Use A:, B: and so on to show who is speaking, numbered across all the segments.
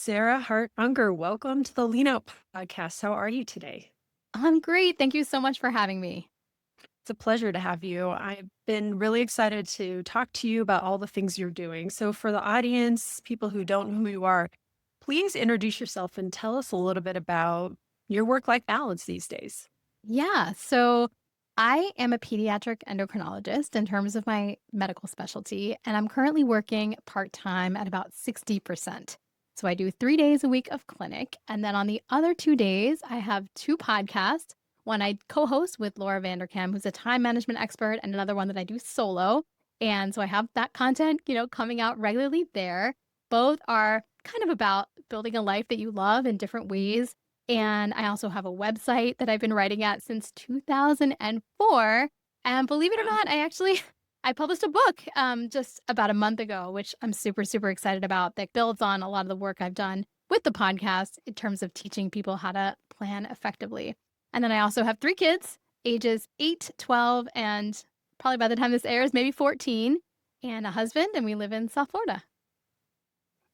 A: Sarah Hart-Unger, welcome to the Lean Out podcast. How are you today?
B: I'm great. Thank you so much for having me.
A: It's a pleasure to have you. I've been really excited to talk to you about all the things you're doing. So, for the audience, people who don't know who you are, please introduce yourself and tell us a little bit about your work life balance these days.
B: So I am a pediatric endocrinologist in terms of my medical specialty, and I'm currently working part time at about 60%. So I do 3 days a week of clinic. And then on the other 2 days, I have two podcasts. One I co host with Laura Vanderkam, who's a time management expert, and another one that I do solo. And so I have that content, coming out regularly there. Both are kind of about building a life that you love in different ways, and I also have a website that I've been writing at since 2004. And believe it or
A: Wow.
B: not, I published a book just about a month ago, which I'm super, super excited about, that builds on a lot of the work I've done with the podcast in terms of teaching people how to plan effectively. And then I also have three kids, ages 8, 12, and probably by the time this airs, maybe 14, and a husband, and we live in South Florida.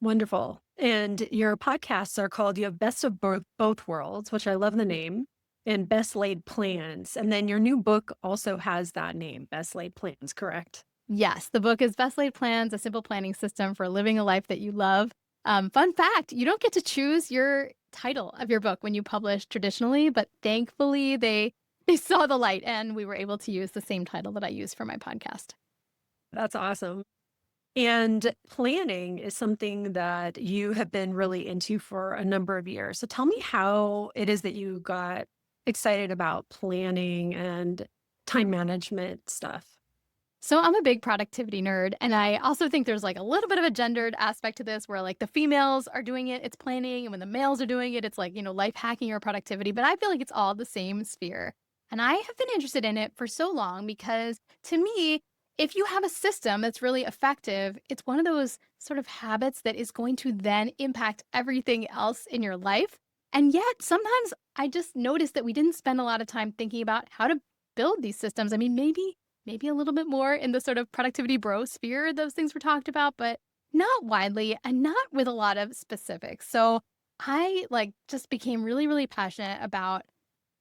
A: Wonderful. And your podcasts are called, you have Best of Both Worlds, which I love the name, and Best Laid Plans. And then your new book also has that name, Best Laid Plans, correct?
B: Yes, the book is Best Laid Plans, a simple planning system for living a life that you love. Fun fact, you don't get to choose your title of your book when you publish traditionally, but thankfully they saw the light and we were able to use the same title that I use for my podcast.
A: That's awesome. And planning is something that you have been really into for a number of years. So tell me how it is that you got excited about planning and time management stuff.
B: So I'm a big productivity nerd, and I also think there's like a little bit of a gendered aspect to this where like the females are doing it, it's planning, and when the males are doing it, it's like, life hacking or productivity, but I feel like it's all the same sphere. And I have been interested in it for so long because to me, if you have a system that's really effective, it's one of those sort of habits that is going to then impact everything else in your life. And yet sometimes I just noticed that we didn't spend a lot of time thinking about how to build these systems. I mean, maybe a little bit more in the sort of productivity bro sphere, those things were talked about, but not widely and not with a lot of specifics. So I just became really, really passionate about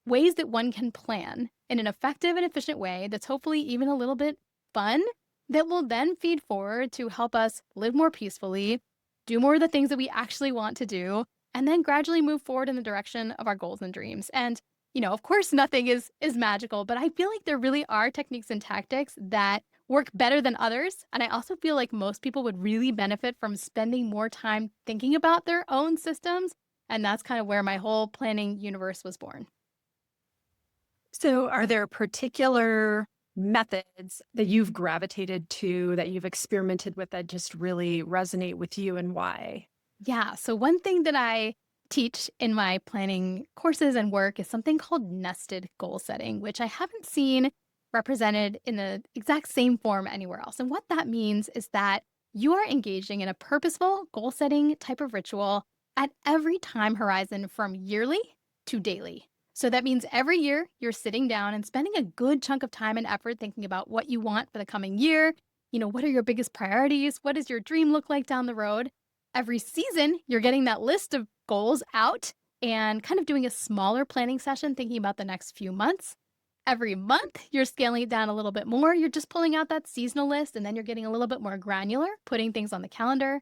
B: ways that one can plan in an effective and efficient way that's hopefully even a little bit fun, that will then feed forward to help us live more peacefully, do more of the things that we actually want to do, and then gradually move forward in the direction of our goals and dreams. And of course nothing is magical, but I feel like there really are techniques and tactics that work better than others. And I also feel like most people would really benefit from spending more time thinking about their own systems. And that's kind of where my whole planning universe was born.
A: So are there particular methods that you've gravitated to, that you've experimented with, that just really resonate with you, and why?
B: Yeah. So, one thing that I teach in my planning courses and work is something called nested goal setting, which I haven't seen represented in the exact same form anywhere else. And what that means is that you are engaging in a purposeful goal setting type of ritual at every time horizon from yearly to daily. So that means every year you're sitting down and spending a good chunk of time and effort thinking about what you want for the coming year. What are your biggest priorities? What does your dream look like down the road? Every season, you're getting that list of goals out and kind of doing a smaller planning session, thinking about the next few months. Every month, you're scaling it down a little bit more. You're just pulling out that seasonal list, and then you're getting a little bit more granular, putting things on the calendar.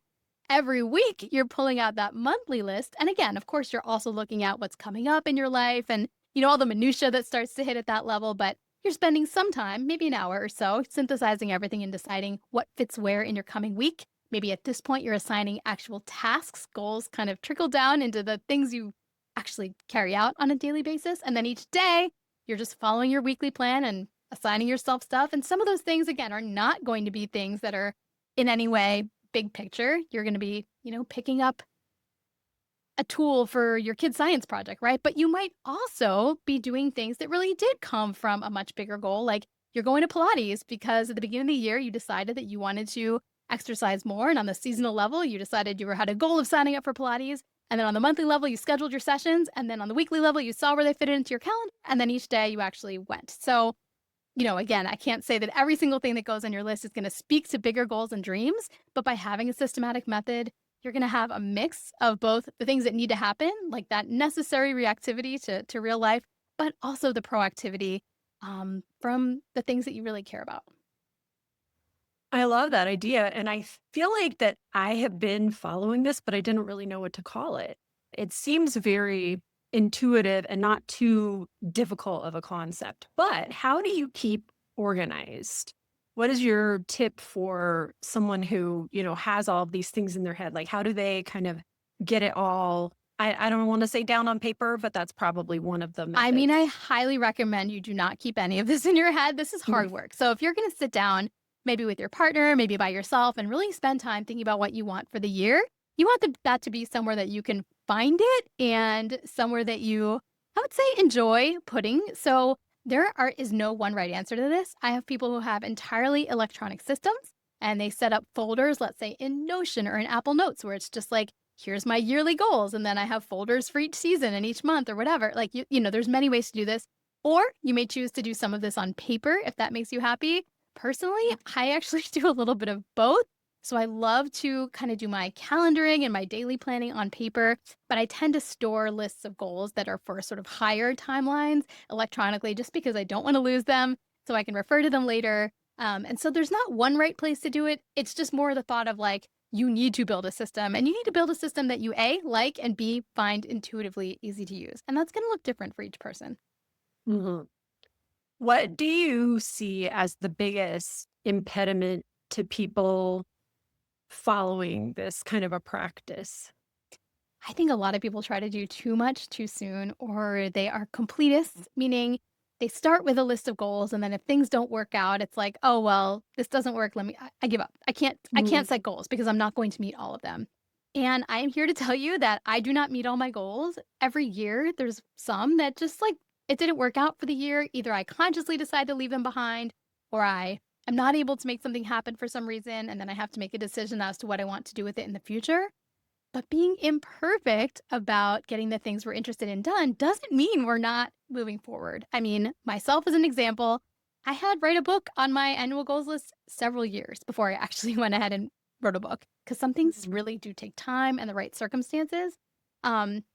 B: Every week, you're pulling out that monthly list. And again, of course, you're also looking at what's coming up in your life and, all the minutia that starts to hit at that level. But you're spending some time, maybe an hour or so, synthesizing everything and deciding what fits where in your coming week. Maybe at this point, you're assigning actual tasks, goals kind of trickle down into the things you actually carry out on a daily basis. And then each day, you're just following your weekly plan and assigning yourself stuff. And some of those things, again, are not going to be things that are in any way big picture. You're going to be, picking up a tool for your kid's science project, right? But you might also be doing things that really did come from a much bigger goal. Like you're going to Pilates because at the beginning of the year, you decided that you wanted to exercise more. And on the seasonal level, you decided you had a goal of signing up for Pilates. And then on the monthly level, you scheduled your sessions. And then on the weekly level, you saw where they fit into your calendar. And then each day you actually went. So, again, I can't say that every single thing that goes on your list is going to speak to bigger goals and dreams, but by having a systematic method, you're going to have a mix of both the things that need to happen, like that necessary reactivity to real life, but also the proactivity from the things that you really care about.
A: I love that idea, and I feel like that I have been following this, but I didn't really know what to call it. It seems very intuitive and not too difficult of a concept, but how do you keep organized? What is your tip for someone who, has all of these things in their head? Like, how do they kind of get it all I don't wanna say down on paper, but that's probably one of the
B: I mean, I
A: methods.
B: highly recommend you do not keep any of this in your head. This is hard work. So if you're going to sit down, maybe with your partner, maybe by yourself, and really spend time thinking about what you want for the year, you want that to be somewhere that you can find it and somewhere that you, I would say, enjoy putting. So is no one right answer to this. I have people who have entirely electronic systems and they set up folders, let's say in Notion or in Apple Notes, where it's just like, here's my yearly goals, and then I have folders for each season and each month or whatever. Like, there's many ways to do this. Or you may choose to do some of this on paper if that makes you happy. Personally, I actually do a little bit of both. So I love to kind of do my calendaring and my daily planning on paper, but I tend to store lists of goals that are for sort of higher timelines electronically just because I don't want to lose them so I can refer to them later. And so there's not one right place to do it. It's just more the thought of like, you need to build a system and you need to build a system that you A, like, and B, find intuitively easy to use. And that's going to look different for each person.
A: Mhm. What do you see as the biggest impediment to people following this kind of a practice?
B: I think a lot of people try to do too much too soon, or they are completists, meaning they start with a list of goals and then if things don't work out, it's like, oh well, this doesn't work. I give up. I can't
A: Mm,
B: set goals because I'm not going to meet all of them. And I am here to tell you that I do not meet all my goals. Every year there's some that just like it didn't work out for the year. Either I consciously decide to leave them behind or I am not able to make something happen for some reason and then I have to make a decision as to what I want to do with it in the future. But being imperfect about getting the things we're interested in done doesn't mean we're not moving forward. I mean, myself as an example, I had write a book on my annual goals list several years before I actually went ahead and wrote a book because some things really do take time and the right circumstances. But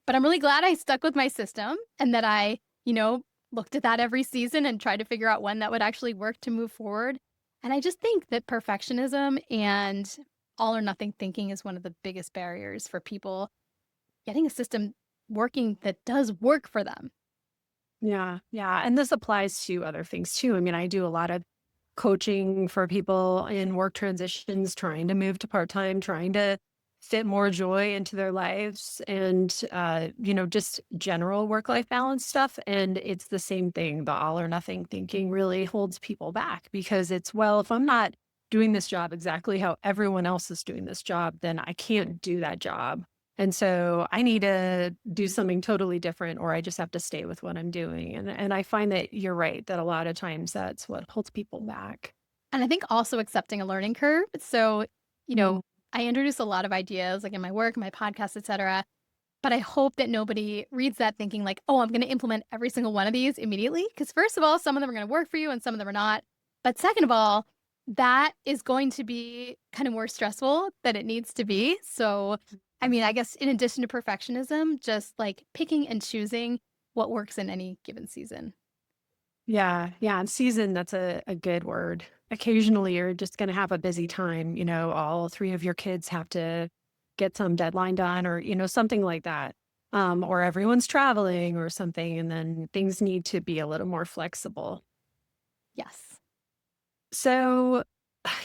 B: I'm really glad I stuck with my system and that I, looked at that every season and tried to figure out when that would actually work to move forward. And I just think that perfectionism and all or nothing thinking is one of the biggest barriers for people getting a system working that does work for them.
A: yeah, yeah, and this applies to other things too. I mean, I do a lot of coaching for people in work transitions, trying to move to part-time, trying to fit more joy into their lives and, just general work-life balance stuff. And it's the same thing. The all or nothing thinking really holds people back because it's, well, if I'm not doing this job exactly how everyone else is doing this job, then I can't do that job. And so I need to do something totally different, or I just have to stay with what I'm doing. And I find that you're right, that a lot of times that's what holds people back.
B: And I think also accepting a learning curve. So, you
A: Mm,
B: know, I introduce a lot of ideas like in my work, my podcast, etc. But I hope that nobody reads that thinking like, oh, I'm going to implement every single one of these immediately. Because first of all, some of them are going to work for you and some of them are not. But second of all, that is going to be kind of more stressful than it needs to be. So, I mean, I guess in addition to perfectionism, just like picking and choosing what works in any given season.
A: yeah, yeah, and season, that's a good word. Occasionally, you're just gonna have a busy time, all 3 of your kids have to get some deadline done or, something like that. Or everyone's traveling or something, and then things need to be a little more flexible.
B: Yes.
A: So,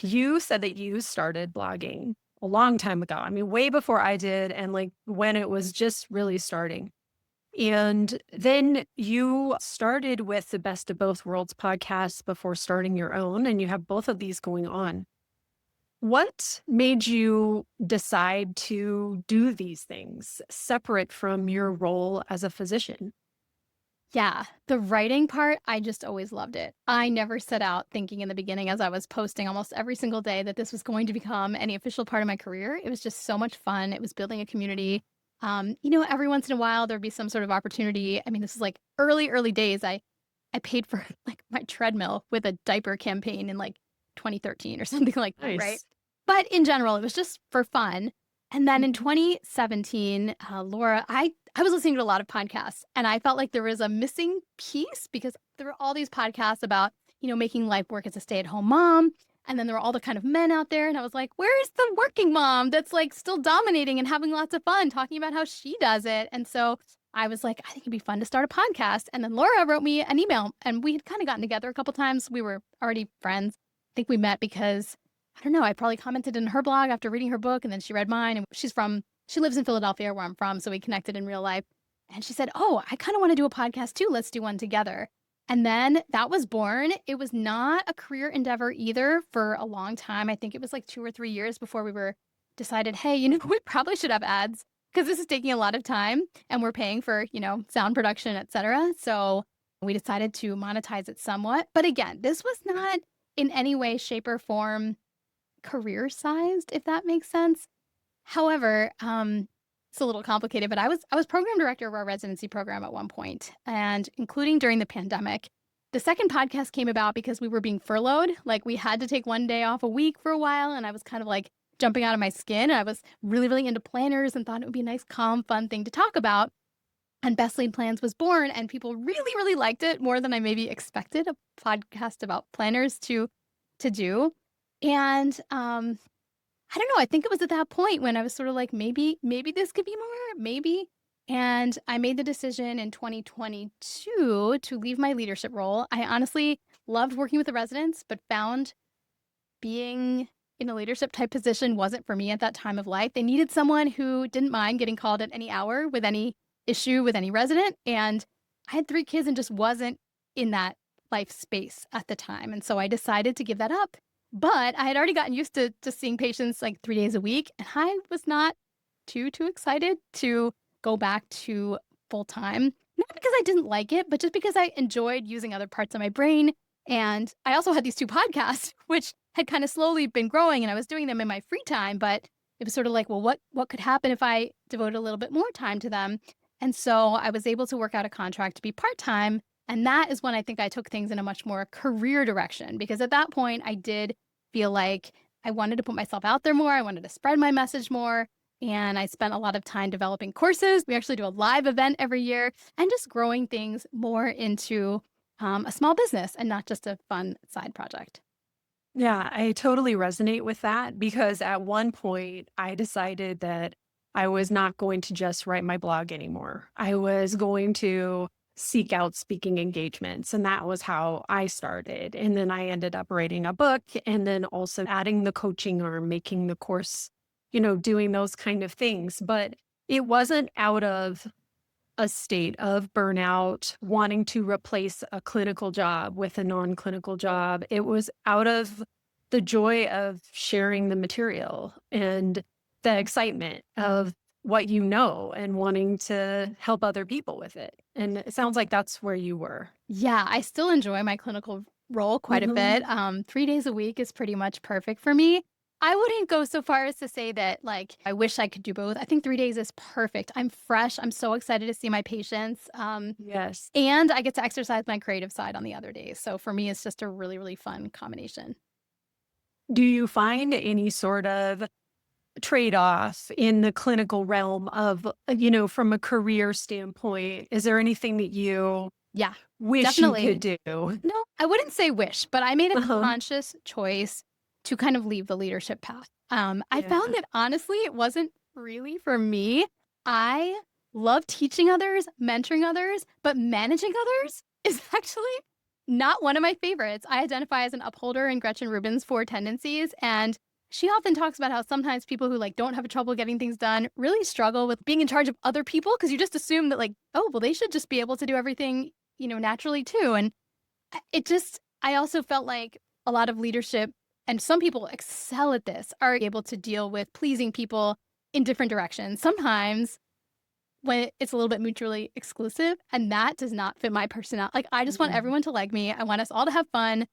A: you said that you started blogging a long time ago. I mean, way before I did and, like, when it was just really starting. And then you started with the Best of Both Worlds podcast before starting your own, and you have both of these going on. What made you decide to do these things separate from your role as a physician?
B: Yeah, the writing part, I just always loved it. I never set out thinking in the beginning as I was posting almost every single day that this was going to become any official part of my career. It was just so much fun. It was building a community. Every once in a while there'd be some sort of opportunity. I mean, this is like early days. I paid for like my treadmill with a diaper campaign in like 2013 or something like that, right?
A: Nice.
B: But in general, it was just for fun. And then in
A: Mhm.
B: 2017, Laura, I was listening to a lot of podcasts and I felt like there was a missing piece because there were all these podcasts about, making life work as a stay-at-home mom. And then there were all the kind of men out there. And I was like, where's the working mom that's like still dominating and having lots of fun talking about how she does it? And so I was like, I think it'd be fun to start a podcast. And then Laura wrote me an email and we had kind of gotten together a couple times. We were already friends. I think we met because I don't know, I probably commented in her blog after reading her book and then she read mine and she lives in Philadelphia where I'm from, so we connected in real life. And she said, "Oh, I kind of want to do a podcast too. Let's do one together." And then that was born. It was not a career endeavor either for a long time. I think it was like 2 or 3 years before we were decided, "Hey, we probably should have ads because this is taking a lot of time and we're paying for, sound production, etc." So, we decided to monetize it somewhat. But again, this was not in any way shape or form career sized, if that makes sense. However, it's a little complicated, but I was program director of our residency program at one point, and including during the pandemic. The second podcast came about because we were being furloughed. Like we had to take one day off a week for a while, and I was kind of like jumping out of my skin. I was really, really into planners and thought it would be a nice, calm, fun thing to talk about. And Best Laid Plans was born, and people really, really liked it more than I maybe expected a podcast about planners to do. And I don't know, I think it was at that point when I was sort of like, maybe this could be more, maybe. And I made the decision in 2022 to leave my leadership role. I honestly loved working with the residents, but found being in a leadership type position wasn't for me at that time of life. They needed someone who didn't mind getting called at any hour with any issue with any resident. And I had 3 kids and just wasn't in that life space at the time. And so I decided to give that up. But I had already gotten used to seeing patients like 3 days a week. And I was not too excited to go back to full time. Not because I didn't like it, but just because I enjoyed using other parts of my brain. And I also had these 2 podcasts, which had kind of slowly been growing and I was doing them in my free time, but it was sort of like, well, what could happen if I devoted a little bit more time to them? And so I was able to work out a contract to be part-time. And that is when I think I took things in a much more career direction because at that point I did feel like I wanted to put myself out there more. I wanted to spread my message more. And I spent a lot of time developing courses. We actually do a live event every year and just growing things more into a small business and not just a fun side project.
A: Yeah, I totally resonate with that because at one point I decided that I was not going to just write my blog anymore. I was going to seek out speaking engagements. And that was how I started. And then I ended up writing a book and then also adding the coaching arm, making the course, doing those kind of things. But it wasn't out of a state of burnout, wanting to replace a clinical job with a non-clinical job. It was out of the joy of sharing the material and the excitement of what you know and wanting to help other people with it. And it sounds like that's where you were.
B: Yeah, I still enjoy my clinical role quite a bit.
A: Mhm.
B: 3 days a week is pretty much perfect for me. I wouldn't go so far as to say that, like, I wish I could do both. I think 3 days is perfect. I'm fresh. I'm so excited to see my patients.
A: Yes.
B: And I get to exercise my creative side on the other days. So for me, it's just a really, really fun combination.
A: Do you find any sort of trade-off in the clinical realm of, from a career standpoint? Is there anything that you
B: Yeah,
A: wish you could
B: definitely.
A: do?
B: No, I wouldn't say wish, but I made a
A: Uh-huh.
B: conscious choice to kind of leave the leadership path. I found
A: Yeah.
B: that honestly, it wasn't really for me. I love teaching others, mentoring others, but managing others is actually not one of my favorites. I identify as an upholder in Gretchen Rubin's 4 tendencies, and she often talks about how sometimes people who like don't have trouble getting things done really struggle with being in charge of other people because you just assume that like, oh, well, they should just be able to do everything, naturally too. And I also felt like a lot of leadership, and some people excel at this, are able to deal with pleasing people in different directions. Sometimes when it's a little bit mutually exclusive, and that does not fit my personality. Like, I just want
A: Mhm.
B: everyone to like me. I want us all to have fun.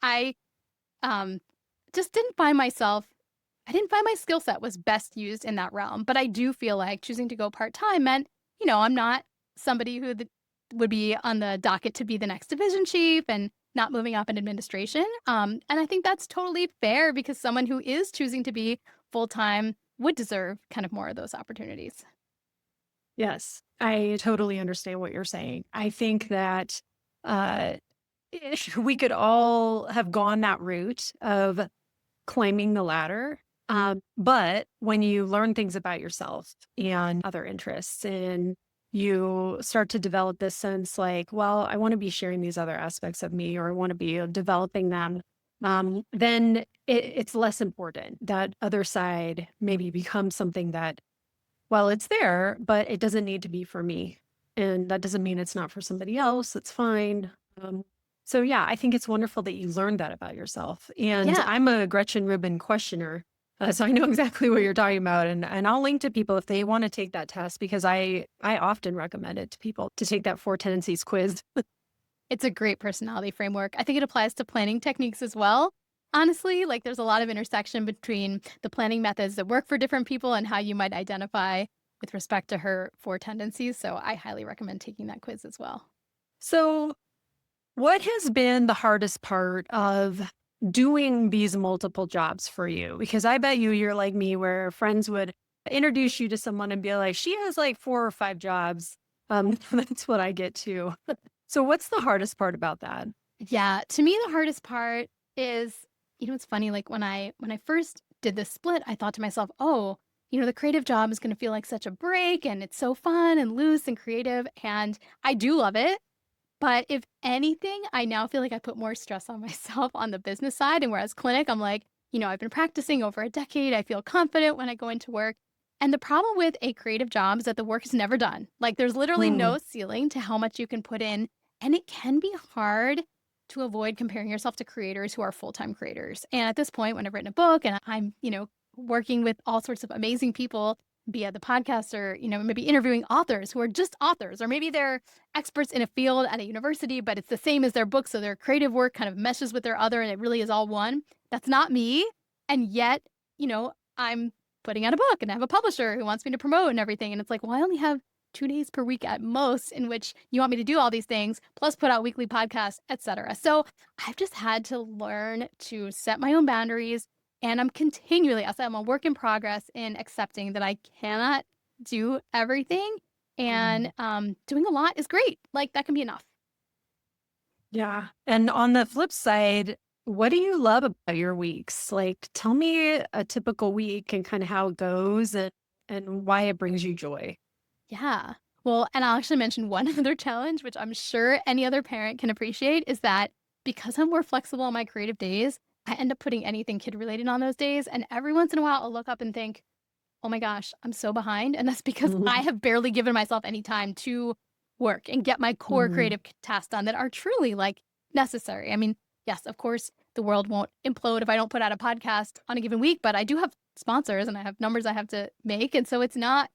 B: I um, just I didn't find my skill set was best used in that realm. But I do feel like choosing to go part time meant, I'm not somebody who would be on the docket to be the next division chief and not moving up in administration. And I think that's totally fair because someone who is choosing to be full time would deserve kind of more of those opportunities.
A: Yes, I totally understand what you're saying. I think that uh, we could all have gone that route of climbing the ladder. But when you learn things about yourself and other interests, and you start to develop this sense like, well, I want to be sharing these other aspects of me, or I want to be developing them, then it's less important. That other side maybe becomes something that, well, it's there, but it doesn't need to be for me. And that doesn't mean it's not for somebody else. It's fine. Um, so, yeah, I think it's wonderful that you learned that about yourself. And
B: Yeah.
A: I'm a Gretchen Rubin questioner. So I know exactly what you're talking about. And I'll link to people if they want to take that test, because I often recommend it to people to take that four tendencies quiz.
B: It's a great personality framework. I think it applies to planning techniques as well. Honestly, like there's a lot of intersection between the planning methods that work for different people and how you might identify with respect to her four tendencies. So I highly recommend taking that quiz as well.
A: So, what has been the hardest part of doing these multiple jobs for you? Because I bet you're like me, where friends would introduce you to someone and be like, she has like 4 or 5 jobs. That's what I get too. So what's the hardest part about that?
B: Yeah, to me the hardest part is, it's funny, like when I first did this split, I thought to myself, "Oh, the creative job is going to feel like such a break and it's so fun and loose and creative." And I do love it. But if anything, I now feel like I put more stress on myself on the business side. And whereas clinic, I'm like, I've been practicing over a decade. I feel confident when I go into work. And the problem with a creative job is that the work is never done. Like there's literally
A: Mm,
B: no ceiling to how much you can put in. And it can be hard to avoid comparing yourself to creators who are full-time creators. And at this point, when I've written a book and I'm, working with all sorts of amazing people via the podcast, or, maybe interviewing authors who are just authors, or maybe they're experts in a field at a university, but it's the same as their book. So their creative work kind of meshes with their other and it really is all one. That's not me. And yet, I'm putting out a book and I have a publisher who wants me to promote and everything. And it's like, well, I only have 2 days per week at most in which you want me to do all these things, plus put out weekly podcasts, etc. So I've just had to learn to set my own boundaries. And I'm continually, I say I'm a work in progress in accepting that I cannot do everything,
A: mm.
B: and doing a lot is great. Like that can be enough.
A: Yeah. And on the flip side, what do you love about your weeks? Like, tell me a typical week and kind of how it goes, and why it brings you joy.
B: Yeah. Well, and I'll actually mention one other challenge, which I'm sure any other parent can appreciate, is that because I'm more flexible on my creative days, I end up putting anything kid related on those days. And every once in a while, I'll look up and think, oh my gosh, I'm so behind. And that's because I
A: Mhm,
B: have barely given myself any time to work and get my core
A: mhm,
B: creative tasks done that are truly like necessary. I mean, yes, of course, the world won't implode if I don't put out a podcast on a given week, but I do have sponsors and I have numbers I have to make. And so it's not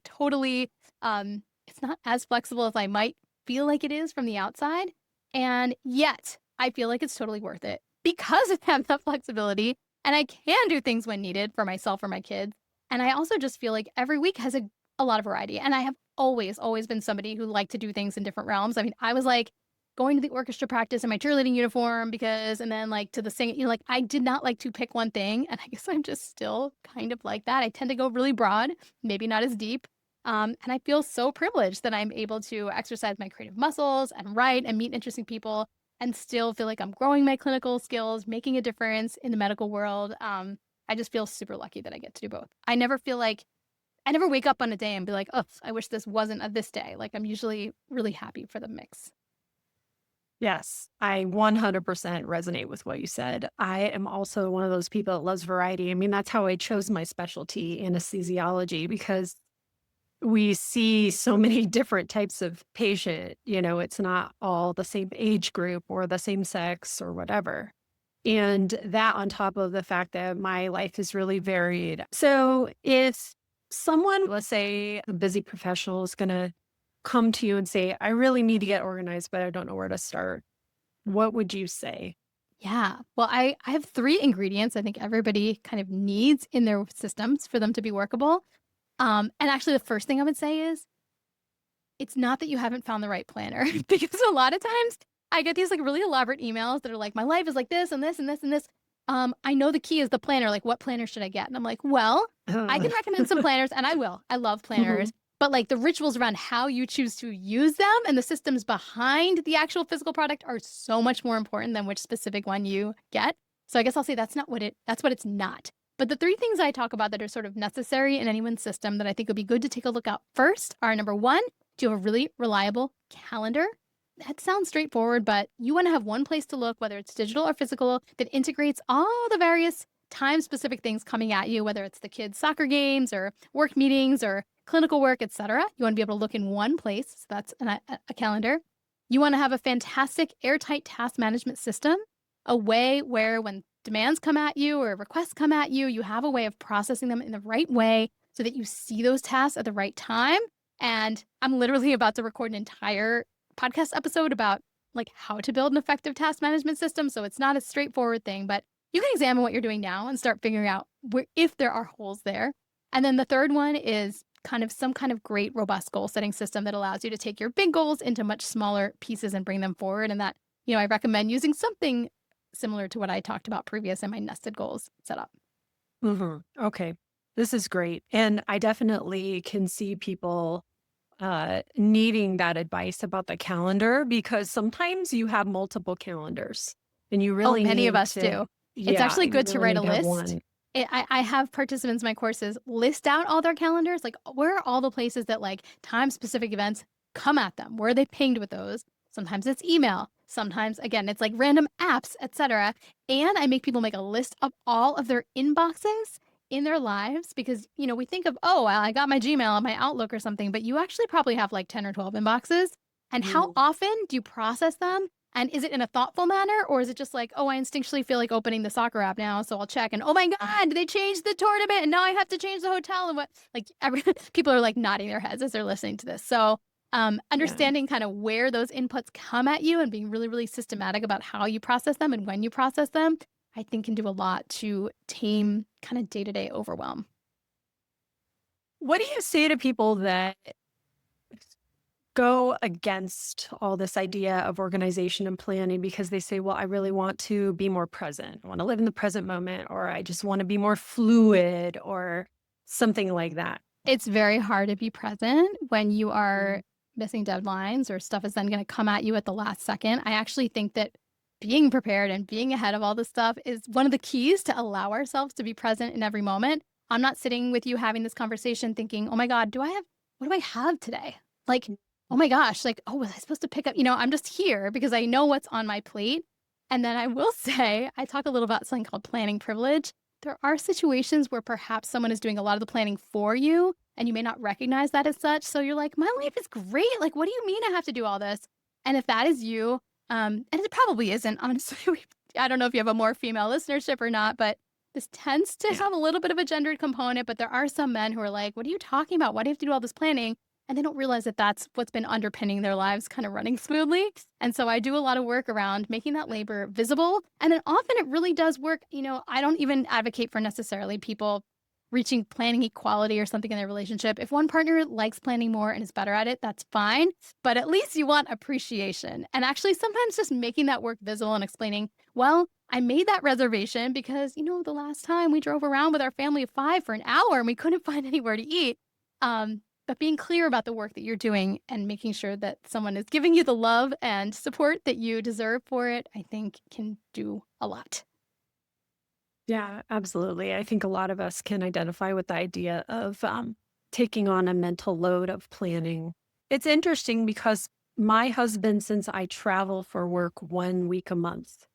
B: as flexible as I might feel like it is from the outside. And yet I feel like it's totally worth it because I have that flexibility and I can do things when needed for myself or my kids. And I also just feel like every week has a lot of variety. And I have always, always been somebody who liked to do things in different realms. I mean, I was like going to the orchestra practice in my cheerleading uniform and then like to the singing, like I did not like to pick one thing. And I guess I'm just still kind of like that. I tend to go really broad, maybe not as deep. And I feel so privileged that I'm able to exercise my creative muscles and write and meet interesting people and still feel like I'm growing my clinical skills, making a difference in the medical world. I just feel super lucky that I get to do both. I never wake up on a day and be like, "Oh, I wish this wasn't a this day." Like I'm usually really happy for the mix.
A: yes, I 100% resonate with what you said. I am also one of those people that loves variety. I mean, that's how I chose my specialty, anesthesiology, because we see so many different types of patient. It's not all the same age group or the same sex or whatever. And that on top of the fact that my life is really varied. So if someone, let's say a busy professional, is going to come to you and say, I really need to get organized, but I don't know where to start, what would you say?
B: Yeah. Well, I have 3 ingredients I think everybody kind of needs in their systems for them to be workable. And actually the first thing I would say is it's not that you haven't found the right planner because a lot of times I get these like really elaborate emails that are like, my life is like this and this and this and this. I know the key is the planner, like, what planner should I get? And I'm like, well, I can
A: Ugh.
B: recommend some planners, and I will. I love planners.
A: Mhm.
B: But like the rituals around how you choose to use them and the systems behind the actual physical product are so much more important than which specific one you get. So I guess I'll say that's what it's not. But the three things I talk about that are sort of necessary in anyone's system that I think would be good to take a look at first are number one, do you have a really reliable calendar? That sounds straightforward, but you want to have one place to look, whether it's digital or physical, that integrates all the various time specific things coming at you, whether it's the kids' soccer games or work meetings or clinical work, etc. You want to be able to look in one place. So that's a calendar. You want to have a fantastic airtight task management system, a way where when demands come at you or requests come at you, you have a way of processing them in the right way so that you see those tasks at the right time. And I'm literally about to record an entire podcast episode about like how to build an effective task management system. So it's not a straightforward thing, but you can examine what you're doing now and start figuring out where, if there are holes there. And then the third one is kind of some kind of great robust goal setting system that allows you to take your big goals into much smaller pieces and bring them forward. And that, I recommend using something similar to what I talked about previous in my nested goals setup.
A: Mhm. Okay. This is great. And I definitely can see people needing that advice about the calendar because sometimes you have multiple calendars and you
B: Oh,
A: really
B: many of
A: need
B: us
A: to,
B: do. It's
A: yeah,
B: actually
A: you
B: good to
A: really
B: write a
A: need to have
B: list.
A: one.
B: I have participants in my courses list out all their calendars, like where are all the places that like time specific events come at them? Where are they pinged with those? Sometimes it's email. Sometimes again, it's like random apps, etc. And I make people make a list of all of their inboxes in their lives because, we think of, oh, well, I got my Gmail and my Outlook or something, but you actually probably have like 10 or 12 inboxes. And how
A: Mm.
B: often do you process them? And is it in a thoughtful manner or is it just like, oh, I instinctually feel like opening the soccer app now, so I'll check and oh my God, they changed the tournament and now I have to change the hotel and what like people are like nodding their heads as they're listening to this. So
A: Yeah.
B: understanding kind of where those inputs come at you and being really, really systematic about how you process them and when you process them, I think can do a lot to tame kind of day-to-day overwhelm.
A: What do you say to people that go against all this idea of organization and planning because they say, well, I really want to be more present. I want to live in the present moment, or I just want to be more fluid, or something like that.
B: It's very hard to be present when you
A: Mm.
B: are missing deadlines or stuff is then going to come at you at the last second. I actually think that being prepared and being ahead of all this stuff is one of the keys to allow ourselves to be present in every moment. I'm not sitting with you having this conversation thinking, "Oh my god, what do I have today?" Like, "Oh my gosh, like, oh, was I supposed to pick up?" I'm just here because I know what's on my plate. And then I will say, I talk a little about something called planning privilege. There are situations where perhaps someone is doing a lot of the planning for you and you may not recognize that as such. So you're like, my life is great. Like, what do you mean I have to do all this? And if that is you, and it probably isn't, honestly, I don't know if you have a more female listenership or not, but this tends to
A: Yeah.
B: have a little bit of a gendered component. But there are some men who are like, what are you talking about? Why do you have to do all this planning? And they don't realize that that's what's been underpinning their lives kind of running smoothly. And so I do a lot of work around making that labor visible. And then often it really does work. I don't even advocate for necessarily people reaching planning equality or something in their relationship. If one partner likes planning more and is better at it, that's fine. But at least you want appreciation. And actually, sometimes just making that work visible and explaining, well, I made that reservation because, the last time we drove around with our family of five for an hour and we couldn't find anywhere to eat. But being clear about the work that you're doing and making sure that someone is giving you the love and support that you deserve for it, I think can do a lot.
A: Yeah, absolutely. I think a lot of us can identify with the idea of taking on a mental load of planning. It's interesting because my husband, since I travel for work 1 week a month,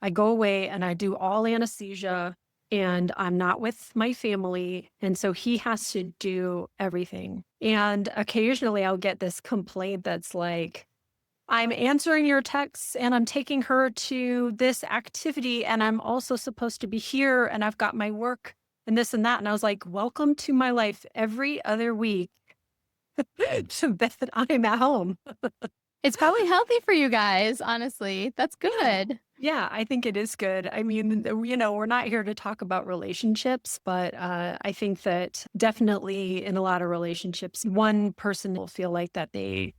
A: I go away and I do all anesthesia and I'm not with my family. And so he has to do everything. And occasionally I'll get this complaint that's like, I'm answering your texts and I'm taking her to this activity and I'm also supposed to be here and I've got my work and this and that. And I was like, welcome to my life every other week so that I'm at home.
B: It's probably healthy for you guys, honestly. That's
A: Yeah.
B: good.
A: Yeah, I think it is good. I mean, we're not here to talk about relationships, but I think that definitely in a lot of relationships, one person will feel like that they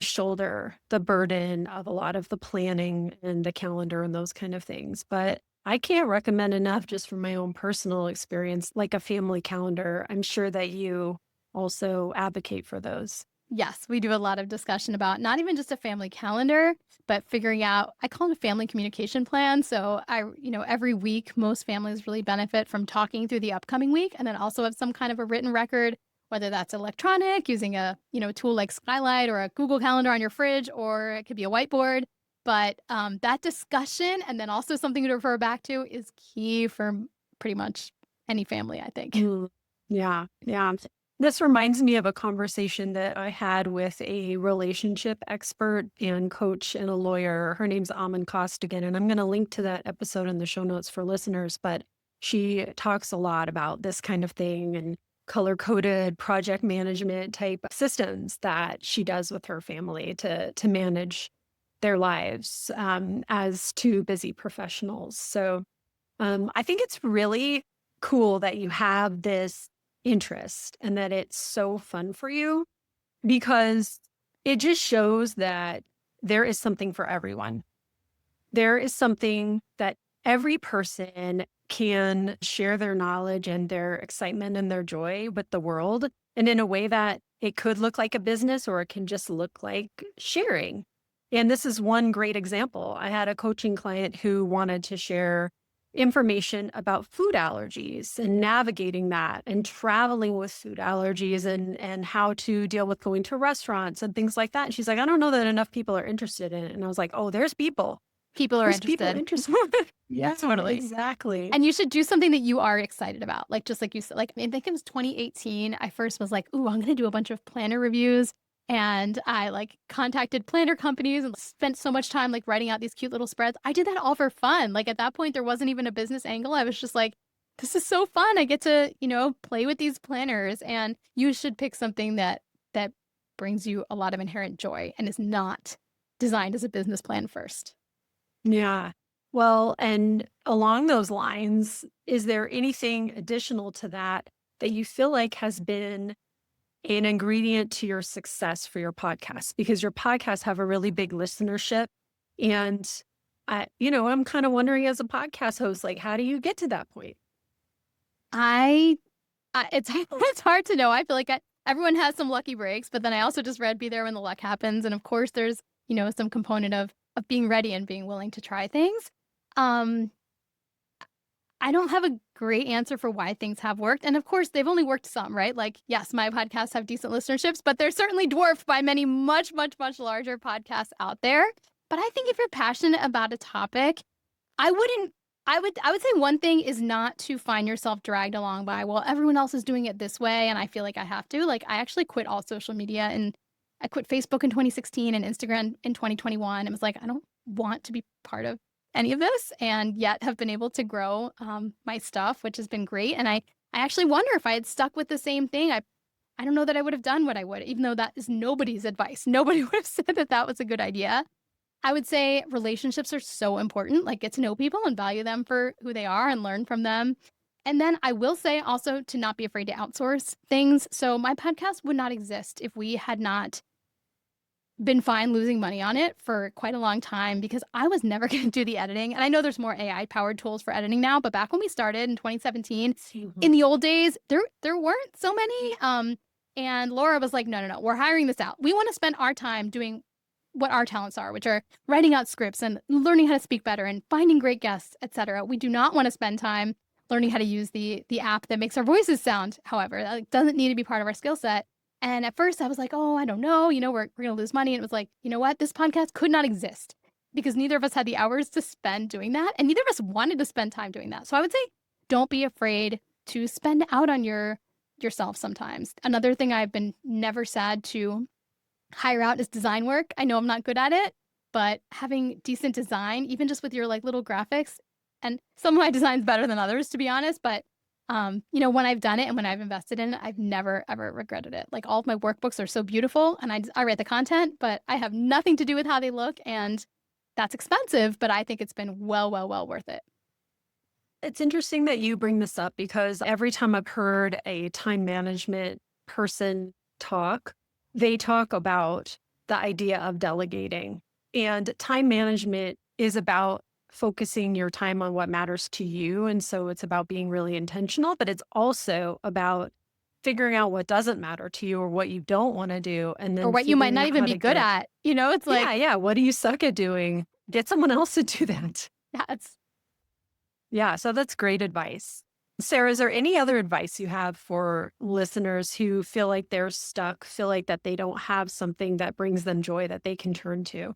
A: shoulder the burden of a lot of the planning and the calendar and those kind of things. But I can't recommend enough just from my own personal experience, like a family calendar. I'm sure that you also advocate for those.
B: Yes, we do a lot of discussion about not even just a family calendar, but figuring out, I call it a family communication plan. So every week, most families really benefit from talking through the upcoming week and then also have some kind of a written record, whether that's electronic, using a tool like Skylight or a Google Calendar on your fridge, or it could be a whiteboard. But that discussion and then also something to refer back to is key for pretty much any family, I think.
A: Mm, yeah, yeah. This reminds me of a conversation that I had with a relationship expert and coach and a lawyer. Her name's Amin Costigan, and I'm going to link to that episode in the show notes for listeners. But she talks a lot about this kind of thing and color coded project management type systems that she does with her family to manage their lives as two busy professionals. So I think it's really cool that you have this interest and that it's so fun for you because it just shows that there is something for everyone. There is something that every person can share their knowledge and their excitement and their joy with the world. And in a way that it could look like a business or it can just look like sharing. And this is one great example. I had a coaching client who wanted to share information about food allergies and navigating that and traveling with food allergies and how to deal with going to restaurants and things like that. And she's like, I don't know that enough people are interested in it. And I was like, oh, there's people.
B: People are
A: There's people
B: interested.
A: interested. Yeah,
B: Totally.
A: exactly.
B: And you should do something that you are excited about. Like, just like you said, like, I think it was 2018. I first was like, ooh, I'm going to do a bunch of planner reviews. And I like contacted planner companies and spent so much time like writing out these cute little spreads. I did that all for fun. Like at that point, there wasn't even a business angle. I was just like, this is so fun. I get to, play with these planners. And you should pick something that brings you a lot of inherent joy and is not designed as a business plan first.
A: Yeah. Well, and along those lines, is there anything additional to that that you feel like has been an ingredient to your success for your podcast? Because your podcasts have a really big listenership. And I'm kind of wondering as a podcast host, like, how do you get to that point?
B: I it's it's hard to know. I feel like everyone has some lucky breaks, but then I also just read "Be there when the luck happens," and of course, there's some component of being ready and being willing to try things. Um, I don't have a great answer for why things have worked, and of course, they've only worked some, right? Like, yes, my podcasts have decent listenerships, but they're certainly dwarfed by many much, much, much larger podcasts out there. But I think if you're passionate about a topic, I wouldn't I would say one thing is not to find yourself dragged along by, well, everyone else is doing it this way and I feel like I have to. Like I actually quit all social media and I quit Facebook in 2016 and Instagram in 2021. It was like I don't want to be part of any of this and yet have been able to grow my stuff, which has been great. And I actually wonder if I had stuck with the same thing, I don't know that I would have done what I would, even though that is nobody's advice. Nobody would have said that that was a good idea. I would say relationships are so important, like, get to know people and value them for who they are and learn from them. And then I will say also to not be afraid to outsource things. So my podcast would not exist if we had not been fine losing money on it for quite a long time because I was never going to do the editing. And I know there's more AI powered tools for editing now, but back when we started in 2017,
A: Mhm.
B: in the old days, there weren't so many. And Laura was like, no, no, no, we're hiring this out. We want to spend our time doing what our talents are, which are writing out scripts and learning how to speak better and finding great guests, etc. We do not want to spend time learning how to use the app that makes our voices sound. However, that like, doesn't need to be part of our skill set. And at first I was like, oh, I don't know, we're going to lose money. And it was like, you know what? This podcast could not exist because neither of us had the hours to spend doing that. And neither of us wanted to spend time doing that. So I would say, don't be afraid to spend out on yourself sometimes. Another thing I've been never sad to hire out is design work. I know I'm not good at it, but having decent design, even just with your like little graphics, and some of my design's better than others, to be honest. But when I've done it and when I've invested in it, I've never ever regretted it. Like all of my workbooks are so beautiful, and I write the content, but I have nothing to do with how they look, and that's expensive. But I think it's been well, well, well worth it.
A: It's interesting that you bring this up because every time I've heard a time management person talk, they talk about the idea of delegating. And time management is about focusing your time on what matters to you. And so it's about being really intentional, but it's also about figuring out what doesn't matter to you or what you don't want to do, and
B: Or
A: then
B: what you might
A: figuring
B: not
A: out
B: even
A: how
B: be
A: to
B: good
A: get,
B: at. It's
A: yeah,
B: like,
A: yeah. What do you suck at doing? Get someone else to do that.
B: that's
A: Yeah. So that's great advice. Sarah, is there any other advice you have for listeners who feel like they're stuck, feel like that they don't have something that brings them joy that they can turn to?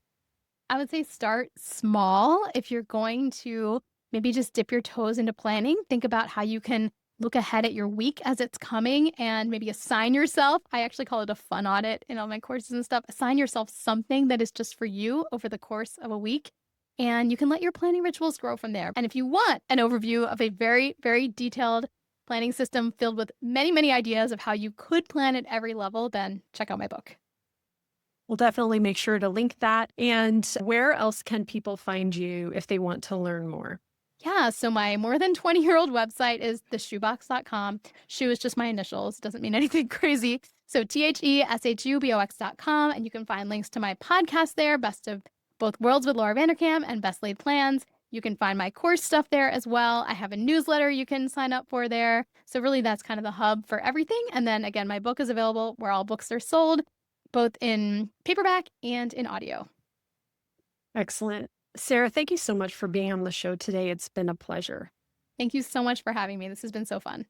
B: I would say start small. If you're going to maybe just dip your toes into planning, think about how you can look ahead at your week as it's coming and maybe assign yourself. I actually call it a fun audit in all my courses and stuff. Assign yourself something that is just for you over the course of a week. And you can let your planning rituals grow from there. And if you want an overview of a very, very detailed planning system filled with many, many ideas of how you could plan at every level, then check out my book.
A: We'll definitely make sure to link that. And where else can people find you if they want to learn more?
B: Yeah, so my more than 20-year-old website is theshoebox.com. Shoe is just my initials, doesn't mean anything crazy. So theshubox.com, and you can find links to my podcast there, Best of Both Worlds with Laura Vanderkam and Best Laid Plans. You can find my course stuff there as well. I have a newsletter you can sign up for there. So really that's kind of the hub for everything. And then again, my book is available where all books are sold, both in paperback and in audio.
A: Excellent. Sarah, thank you so much for being on the show today. It's been a pleasure.
B: Thank you so much for having me. This has been so fun.